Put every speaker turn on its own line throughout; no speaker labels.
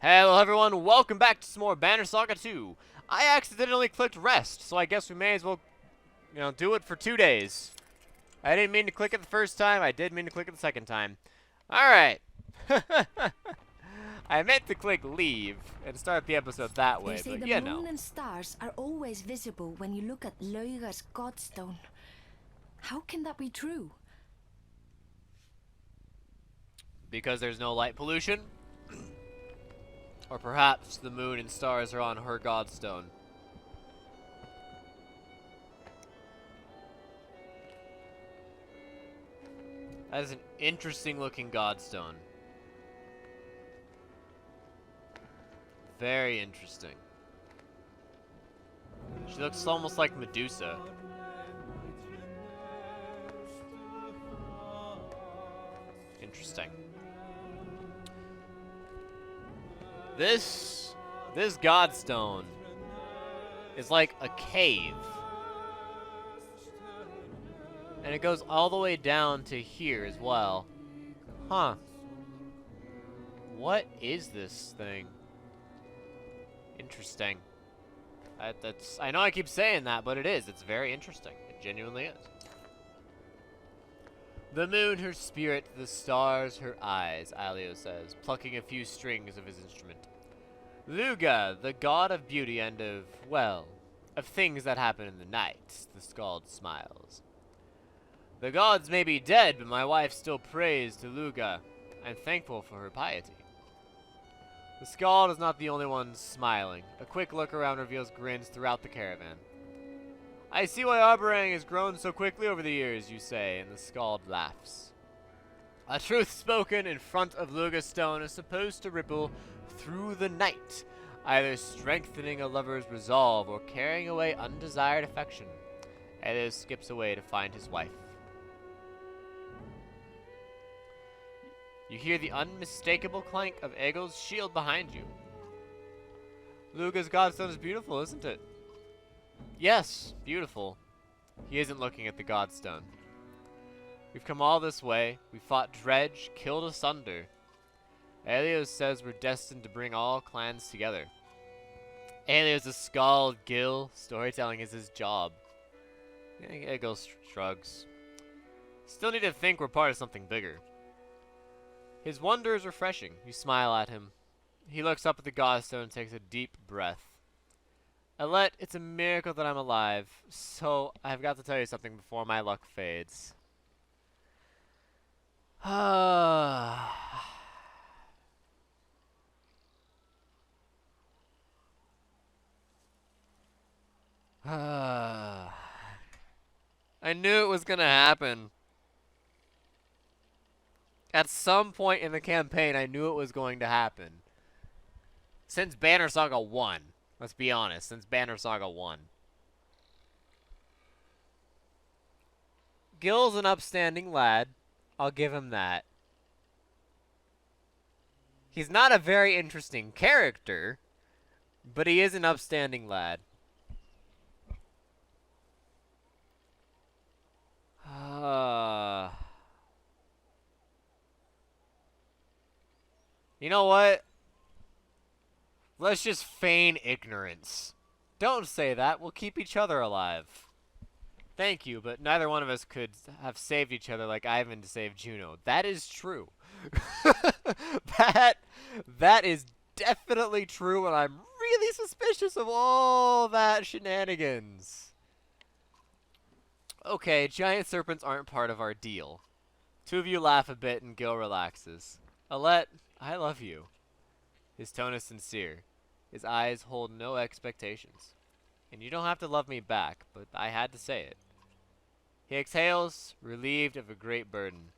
Hello everyone, welcome back to some more Banner Saga 2. I accidentally clicked rest, so I guess we may as well, do it for 2 days. I didn't mean to click it the first time, I did mean to click it the second time. Alright. I meant to click leave and start the episode that way,
They say
but
the moon and stars are always visible when you look at Lauga's Godstone. How can that be true?
Because there's no light pollution? Or perhaps the moon and stars are on her Godstone. That is an interesting looking Godstone. Very interesting. She looks almost like Medusa. Interesting. This Godstone is like a cave. And it goes all the way down to here as well. Huh. What is this thing? Interesting. I know I keep saying that, but it is. It's very interesting. It genuinely is. The moon, her spirit, the stars, her eyes, Alio says, plucking a few strings of his instrument. Luga, the god of beauty and of, well, of things that happen in the night, the Skald smiles. The gods may be dead, but my wife still prays to Luga. I'm thankful for her piety. The Skald is not the only one smiling. A quick look around reveals grins throughout the caravan. I see why Arberrang has grown so quickly over the years, you say, and the Skald laughs. A truth spoken in front of Luga's stone is supposed to ripple through the night, either strengthening a lover's resolve or carrying away undesired affection. Elio skips away to find his wife. You hear the unmistakable clank of Egel's shield behind you. Luga's Godstone is beautiful, isn't it? Yes, beautiful. He isn't looking at the Godstone. We've come all this way. We fought Dredge, killed asunder. Elio says we're destined to bring all clans together. Elio's a Skald Gil. Storytelling is his job. Egil shrugs. Still need to think we're part of something bigger. His wonder is refreshing. You smile at him. He looks up at the Godstone and takes a deep breath. Alette, it's a miracle that I'm alive, so I've got to tell you something before my luck fades. I knew it was gonna happen. At some point in the campaign, I knew it was going to happen. Since Banner Saga 1. Let's be honest, since Banner Saga 1. Gil's an upstanding lad. I'll give him that. He's not a very interesting character, but he is an upstanding lad. You know what? Let's just feign ignorance. Don't say that. We'll keep each other alive. Thank you, but neither one of us could have saved each other like Ivan to save Juno. That is true. That is definitely true, and I'm really suspicious of all that shenanigans. Okay, giant serpents aren't part of our deal. Two of you laugh a bit and Gil relaxes. Alette, I love you. His tone is sincere. His eyes hold no expectations. And you don't have to love me back, but I had to say it. He exhales, relieved of a great burden.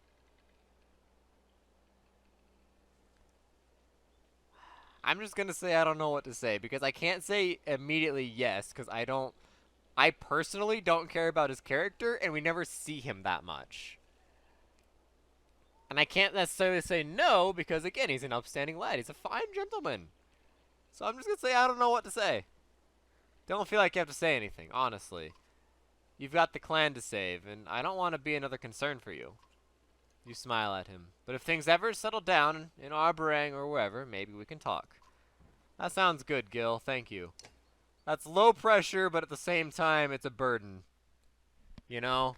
I'm just gonna say I don't know what to say, because I can't say immediately yes, because I personally don't care about his character, and we never see him that much. And I can't necessarily say no, because again, he's an upstanding lad. He's a fine gentleman. So I'm just gonna say I don't know what to say. Don't feel like you have to say anything, honestly. You've got the clan to save, and I don't want to be another concern for you. You smile at him. But if things ever settle down in Arberrang or wherever, maybe we can talk. That sounds good, Gil. Thank you. That's low pressure, but at the same time, it's a burden. You know?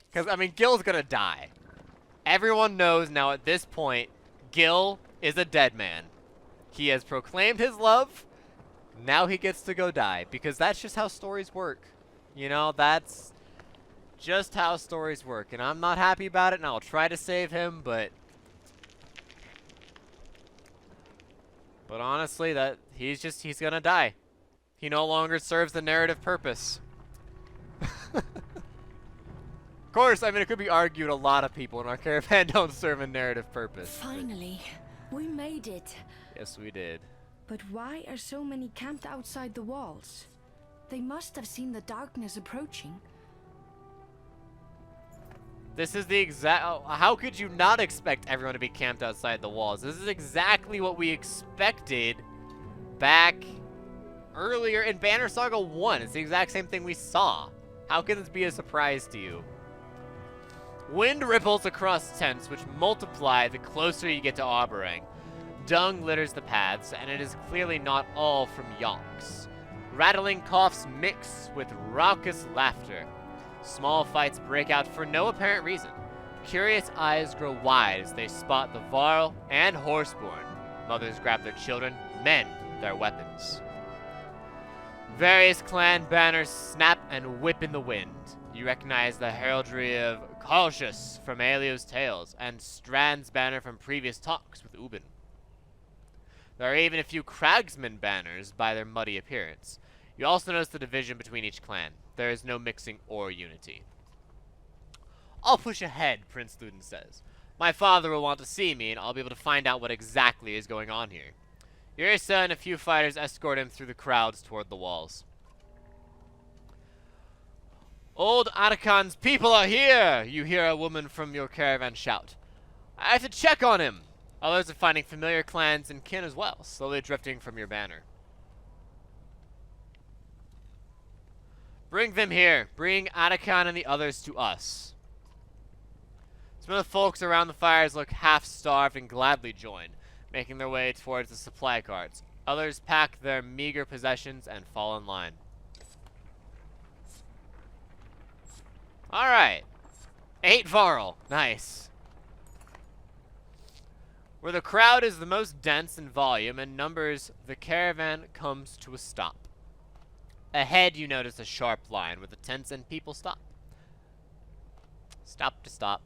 Because, I mean, Gil's gonna die. Everyone knows now at this point, Gil is a dead man. He has proclaimed his love. Now he gets to go die. Because that's just how stories work. You know, that's just how stories work. And I'm not happy about it, and I'll try to save him, but... But honestly, he's gonna die. He no longer serves the narrative purpose. Of course, I mean, it could be argued a lot of people in our caravan don't serve a narrative purpose.
Finally, we made it.
Yes, we did.
But why are so many camped outside the walls? They must have seen the darkness approaching.
This is the exact... how could you not expect everyone to be camped outside the walls? This is exactly what we expected back earlier in Banner Saga 1. It's the exact same thing we saw. How can this be a surprise to you? Wind ripples across tents, which multiply the closer you get to Arberrang. Dung litters the paths, and it is clearly not all from yonks. Rattling coughs mix with raucous laughter. Small fights break out for no apparent reason. Curious eyes grow wide as they spot the Varl and Horseborn. Mothers grab their children, men their weapons. Various clan banners snap and whip in the wind. You recognize the heraldry of Cautious from Aelio's tales, and Strand's banner from previous talks with Ubin. There are even a few Cracksman banners by their muddy appearance. You also notice the division between each clan. There is no mixing or unity. I'll push ahead, Prince Ludin says. My father will want to see me, and I'll be able to find out what exactly is going on here. Ursa and a few fighters escort him through the crowds toward the walls. Old Arakan's people are here! You hear a woman from your caravan shout. I have to check on him! Others are finding familiar clans and kin as well, slowly drifting from your banner. Bring them here. Bring Arakan and the others to us. Some of the folks around the fires look half-starved and gladly join, making their way towards the supply carts. Others pack their meager possessions and fall in line. Alright. 8 Varl. Nice. Where the crowd is the most dense in volume and numbers, the caravan comes to a stop. Ahead, you notice a sharp line where the tents and people stop. Stop to stop.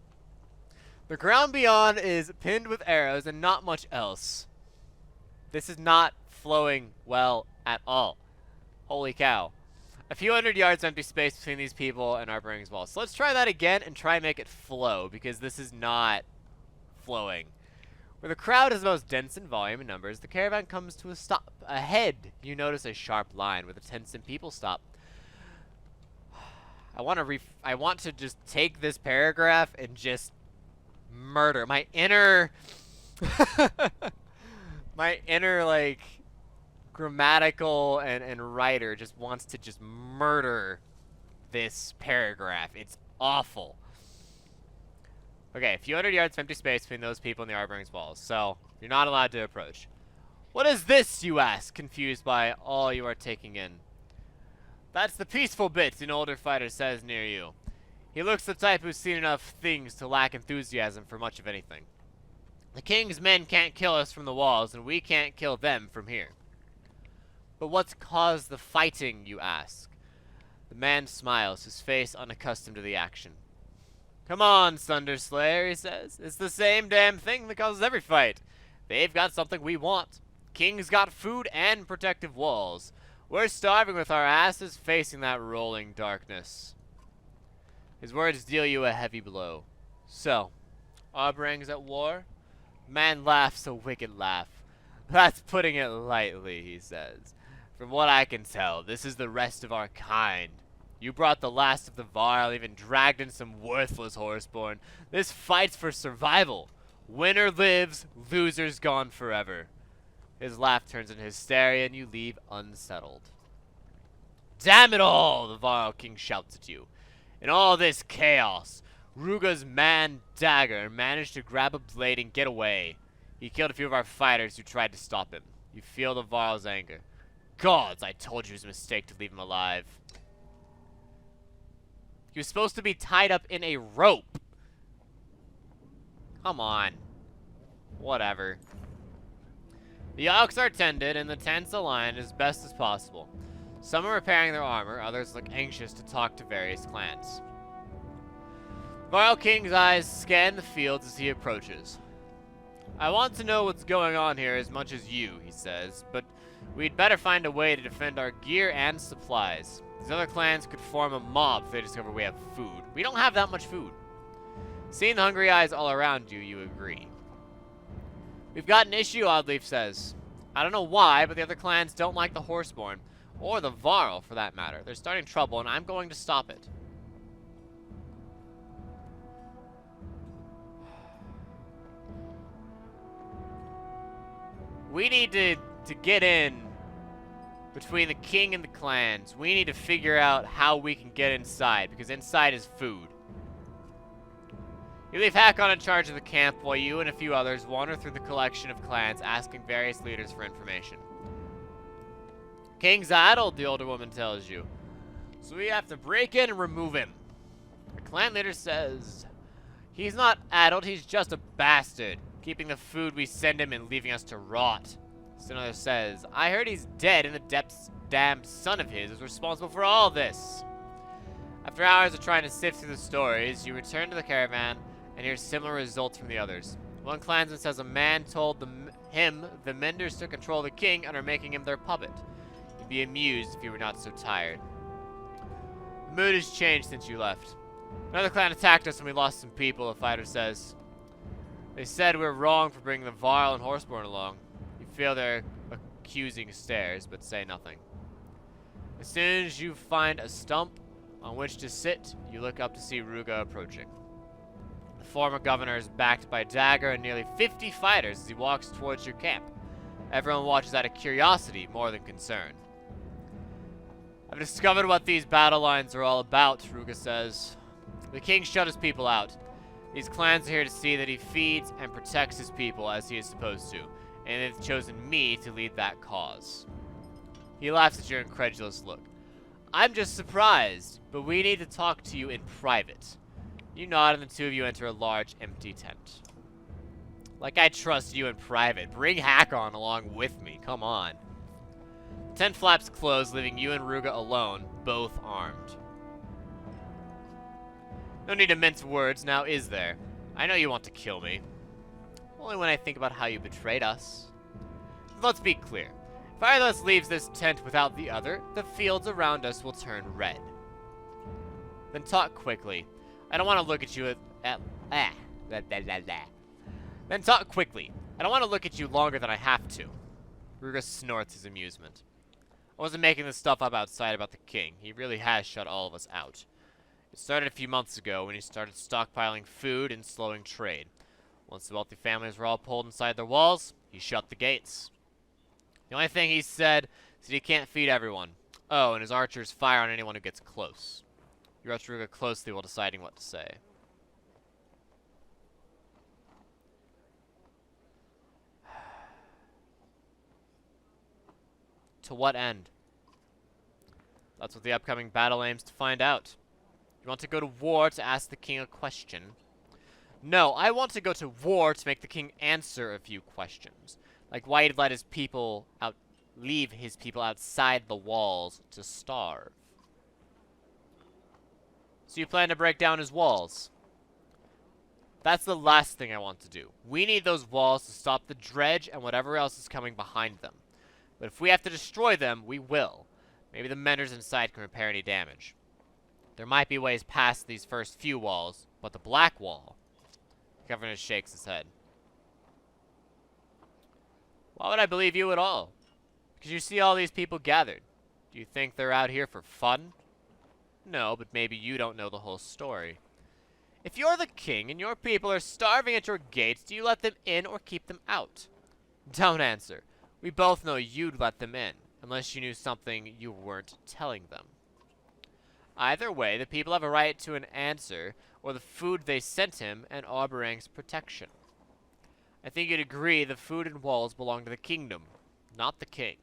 The ground beyond is pinned with arrows and not much else. This is not flowing well at all. Holy cow. A few hundred yards of empty space between these people and Arberrang's walls. So let's try that again and try and make it flow, because this is not flowing. Where the crowd is most dense in volume and numbers, the caravan comes to a stop. Ahead, you notice a sharp line where the tents and people stop. I want to just take this paragraph and just murder my inner my inner like grammatical and writer just wants to just murder this paragraph. It's awful. Okay, a few hundred yards of empty space between those people and the Arberrang's walls, so you're not allowed to approach. What is this, you ask, confused by all you are taking in? That's the peaceful bit, an older fighter says near you. He looks the type who's seen enough things to lack enthusiasm for much of anything. The king's men can't kill us from the walls, and we can't kill them from here. But what's caused the fighting, you ask? The man smiles, his face unaccustomed to the action. Come on, Thunder Slayer, he says. It's the same damn thing that causes every fight. They've got something we want. King's got food and protective walls. We're starving with our asses facing that rolling darkness. His words deal you a heavy blow. So, Arberrang's at war? Man laughs a wicked laugh. That's putting it lightly, he says. From what I can tell, this is the rest of our kind. You brought the last of the Varl, even dragged in some worthless horseborn. This fight's for survival. Winner lives, loser's gone forever. His laugh turns into hysteria and you leave unsettled. Damn it all, the Varl King shouts at you. In all this chaos, Ruga's man Dagger managed to grab a blade and get away. He killed a few of our fighters who tried to stop him. You feel the Varl's anger. Gods, I told you it was a mistake to leave him alive. He was supposed to be tied up in a rope. Come on. Whatever. The Elks are tended and the tents aligned as best as possible. Some are repairing their armor, others look anxious to talk to various clans. Varl King's eyes scan the fields as he approaches. I want to know what's going on here as much as you, he says, but we'd better find a way to defend our gear and supplies. These other clans could form a mob if they discover we have food. We don't have that much food. Seeing the hungry eyes all around you, you agree. We've got an issue, Oddleaf says. I don't know why, but the other clans don't like the Horseborn, or the Varl for that matter. They're starting trouble, and I'm going to stop it. We need to get in between the king and the clans. We need to figure out how we can get inside, because inside is food. You leave Hakon in charge of the camp while you and a few others wander through the collection of clans asking various leaders for information. King's addled, the older woman tells you. So we have to break in and remove him. The clan leader says, he's not addled, he's just a bastard, keeping the food we send him and leaving us to rot. So another says, I heard he's dead and the depth's damned son of his is responsible for all this. After hours of trying to sift through the stories, you return to the caravan and hear similar results from the others. One clansman says a man told him the Menders took control of the king and are making him their puppet. You'd be amused if you were not so tired. The mood has changed since you left. Another clan attacked us and we lost some people, a fighter says. They said we're wrong for bringing the Varl and Horseborn along. You feel their accusing stares, but say nothing. As soon as you find a stump on which to sit, you look up to see Ruga approaching. The former governor is backed by a dagger and nearly 50 fighters as he walks towards your camp. Everyone watches out of curiosity more than concern. I've discovered what these battle lines are all about, Ruga says. The king shut his people out. These clans are here to see that he feeds and protects his people as he is supposed to, and they've chosen me to lead that cause. He laughs at your incredulous look. I'm just surprised, but we need to talk to you in private. You nod and the two of you enter a large, empty tent. Like I trust you in private. Bring Hakon along with me, come on. The tent flaps closed, leaving you and Ruga alone, both armed. No need to mince words, now is there? I know you want to kill me. Only when I think about how you betrayed us. Let's be clear. If either of us leaves this tent without the other, the fields around us will turn red. Then talk quickly. I don't want to look at you Then talk quickly. I don't want to look at you longer than I have to. Ruga snorts his amusement. I wasn't making this stuff up outside about the king. He really has shut all of us out. It started a few months ago when he started stockpiling food and slowing trade. Once the wealthy families were all pulled inside their walls, he shut the gates. The only thing he said is that he can't feed everyone. Oh, and his archers fire on anyone who gets close. You watch Ruga closely while deciding what to say. To what end? That's what the upcoming battle aims to find out. You want to go to war to ask the king a question? No, I want to go to war to make the king answer a few questions. Like why he'd let his people leave his people outside the walls to starve. So you plan to break down his walls? That's the last thing I want to do. We need those walls to stop the dredge and whatever else is coming behind them. But if we have to destroy them, we will. Maybe the menders inside can repair any damage. There might be ways past these first few walls, but the Black Wall... The governor shakes his head. Why would I believe you at all? Because you see all these people gathered. Do you think they're out here for fun? No, but maybe you don't know the whole story. If you're the king and your people are starving at your gates, do you let them in or keep them out? Don't answer. We both know you'd let them in, unless you knew something you weren't telling them. Either way, the people have a right to an answer, or the food they sent him, and Arberrang's protection. I think you'd agree the food and walls belong to the kingdom, not the king.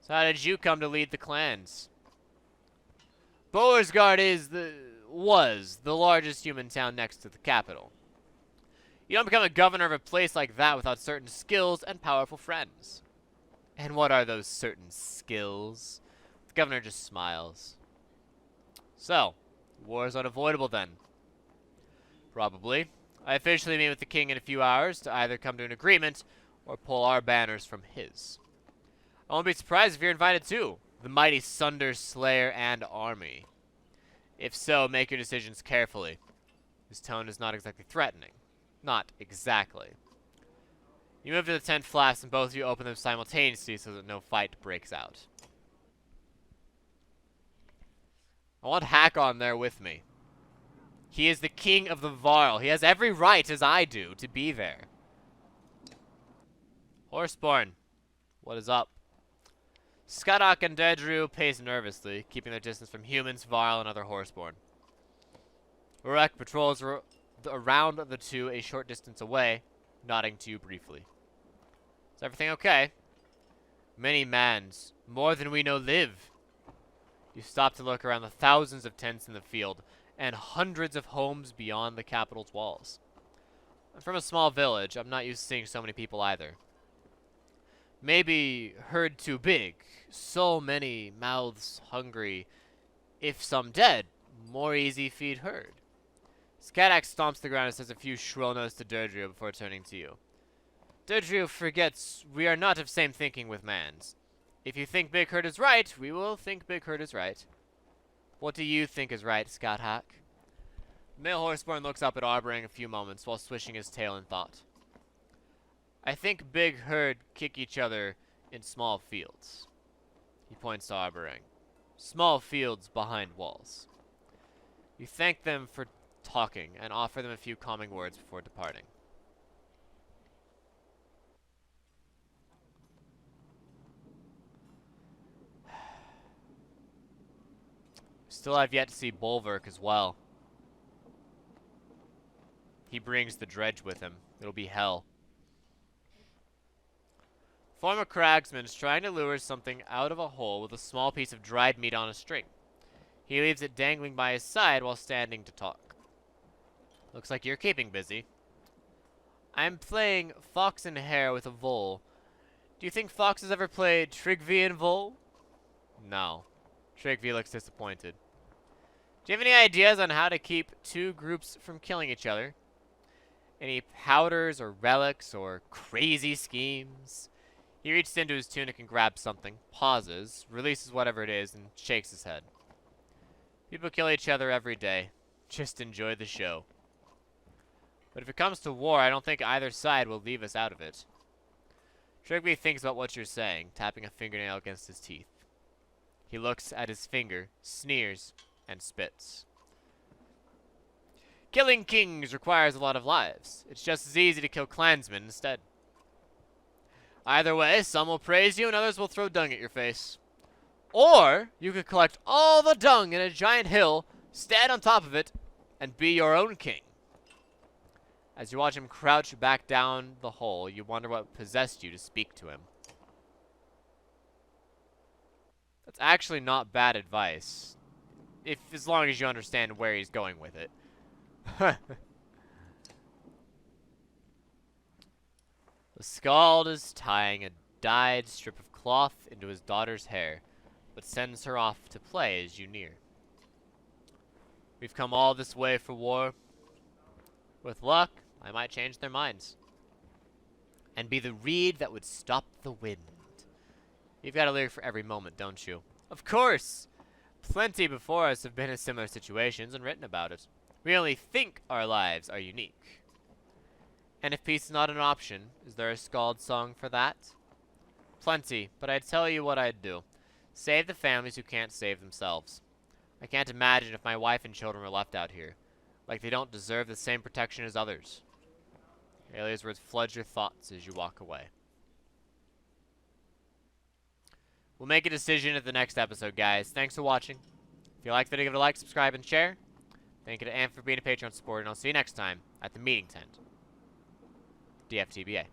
So how did you come to lead the clans? Boersgard was the largest human town next to the capital. You don't become a governor of a place like that without certain skills and powerful friends. And what are those certain skills? The governor just smiles. So, war is unavoidable then. Probably. I officially meet with the king in a few hours to either come to an agreement or pull our banners from his. I won't be surprised if you're invited too. The mighty Sunder Slayer and army. If so, make your decisions carefully. His tone is not exactly threatening. Not exactly. You move to the tent flaps and both of you open them simultaneously so that no fight breaks out. I want Hakon there with me. He is the king of the Varl. He has every right, as I do, to be there. Horseborn, what is up? Skadak and Dedru pace nervously, keeping their distance from humans, Varl, and other horseborn. Urek patrols around the two a short distance away, nodding to you briefly. Is everything okay? Many mans, more than we know live. You stop to look around the thousands of tents in the field, and hundreds of homes beyond the capital's walls. I'm from a small village. I'm not used to seeing so many people either. Maybe herd too big. So many mouths hungry. If some dead, more easy feed herd. Skadak stomps the ground and says a few shrill notes to Derdrio before turning to you. Derdrio forgets we are not of same thinking with mans. If you think big herd is right, we will think big herd is right. What do you think is right, Skadak? Male Horseborn looks up at Arberrang a few moments while swishing his tail in thought. I think big herd kick each other in small fields. He points to Arberrang. Small fields behind walls. You thank them for talking and offer them a few calming words before departing. Still have yet to see Bolverk as well. He brings the dredge with him. It'll be hell. Former Cracksman is trying to lure something out of a hole with a small piece of dried meat on a string. He leaves it dangling by his side while standing to talk. Looks like you're keeping busy. I'm playing Fox and Hare with a vole. Do you think Fox has ever played Trigvi and Vole? No. Trigvi looks disappointed. Do you have any ideas on how to keep two groups from killing each other? Any powders or relics or crazy schemes? He reaches into his tunic and grabs something, pauses, releases whatever it is, and shakes his head. People kill each other every day. Just enjoy the show. But if it comes to war, I don't think either side will leave us out of it. Trigby thinks about what you're saying, tapping a fingernail against his teeth. He looks at his finger, sneers, and spits. Killing kings requires a lot of lives. It's just as easy to kill clansmen instead. Either way, some will praise you and others will throw dung at your face. Or, you could collect all the dung in a giant hill, stand on top of it, and be your own king. As you watch him crouch back down the hole, you wonder what possessed you to speak to him. That's actually not bad advice. As long as you understand where he's going with it. The Skald is tying a dyed strip of cloth into his daughter's hair, but sends her off to play as you near. We've come all this way for war. With luck, I might change their minds. And be the reed that would stop the wind. You've got a lyric for every moment, don't you? Of course! Plenty before us have been in similar situations and written about it. We only think our lives are unique. And if peace is not an option, is there a Skald song for that? Plenty, but I'd tell you what I'd do. Save the families who can't save themselves. I can't imagine if my wife and children were left out here. Like they don't deserve the same protection as others. Alia's words flood your thoughts as you walk away. We'll make a decision at the next episode, guys. Thanks for watching. If you liked the video, give it a like, subscribe, and share. Thank you to Anne for being a Patreon supporter, and I'll see you next time at the meeting tent. DFTBA.